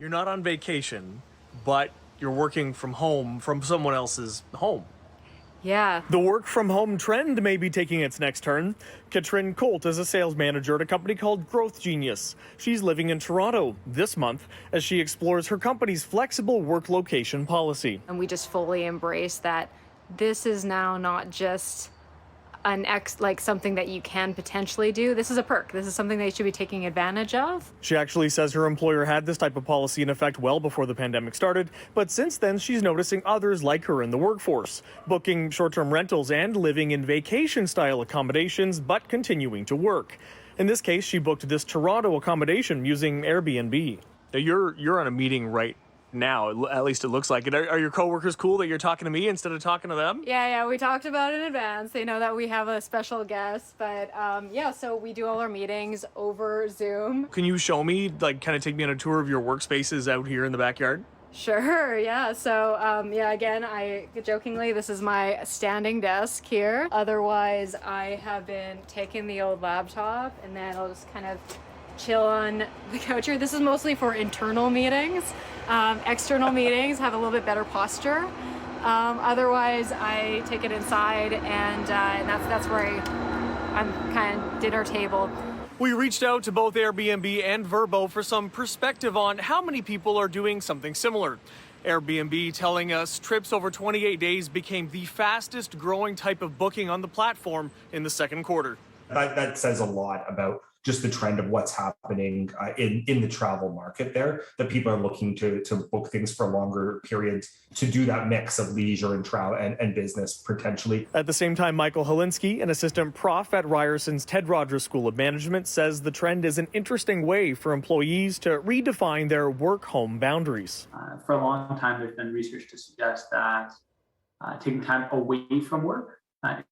You're not on vacation, but you're working from home from someone else's home. Yeah. The work from home trend may be taking its next turn. Katrin Colt is a sales manager at a company called Growth Genius. She's living in Toronto this month as she explores her company's flexible work location policy. And we just fully embrace that this is now not just something that you can potentially do. This is a perk. This is something they should be taking advantage of. She actually says her employer had this type of policy in effect well before the pandemic started, but since then she's noticing others like her in the workforce, booking short-term rentals and living in vacation-style accommodations, but continuing to work. In this case, she booked this Toronto accommodation using Airbnb. Now you're on a meeting right now, at least it looks like it. Are your coworkers cool that you're talking to me instead of talking to them? Yeah, we talked about it in advance. They know that we have a special guest, but so we do all our meetings over Zoom. Can you show me, kind of take me on a tour of your workspaces out here in the backyard? Sure, yeah. So, again, this is my standing desk here. Otherwise, I have been taking the old laptop and then I'll just kind of chill on the couch here. This is mostly for internal meetings. External meetings have a little bit better posture. Otherwise, I take it inside and that's where I'm kind of dinner table. We reached out to both Airbnb and Vrbo for some perspective on how many people are doing something similar. Airbnb telling us trips over 28 days became the fastest growing type of booking on the platform in the second quarter. That says a lot about just the trend of what's happening in the travel market there, that people are looking to book things for longer periods to do that mix of leisure and travel and business potentially. At the same time, Michael Holinsky, an assistant prof at Ryerson's Ted Rogers School of Management, says the trend is an interesting way for employees to redefine their work-home boundaries. For a long time, there's been research to suggest that taking time away from work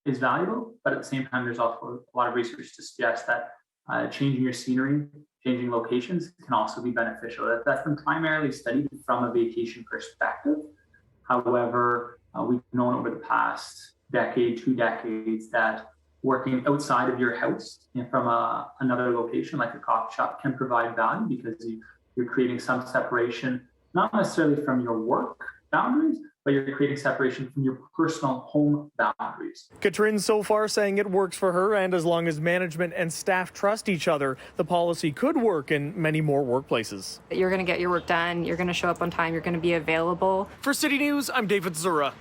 is valuable, but at the same time, there's also a lot of research to suggest that changing your scenery, changing locations can also be beneficial. That's been primarily studied from a vacation perspective. However, we've known over the past decade, 2 decades, that working outside of your house and from another location like a coffee shop can provide value because you're creating some separation, not necessarily from your work boundaries, but you're creating separation from your personal home boundaries. Katrin so far saying it works for her, and as long as management and staff trust each other, the policy could work in many more workplaces. You're going to get your work done, you're going to show up on time, you're going to be available. For City News, I'm David Zura.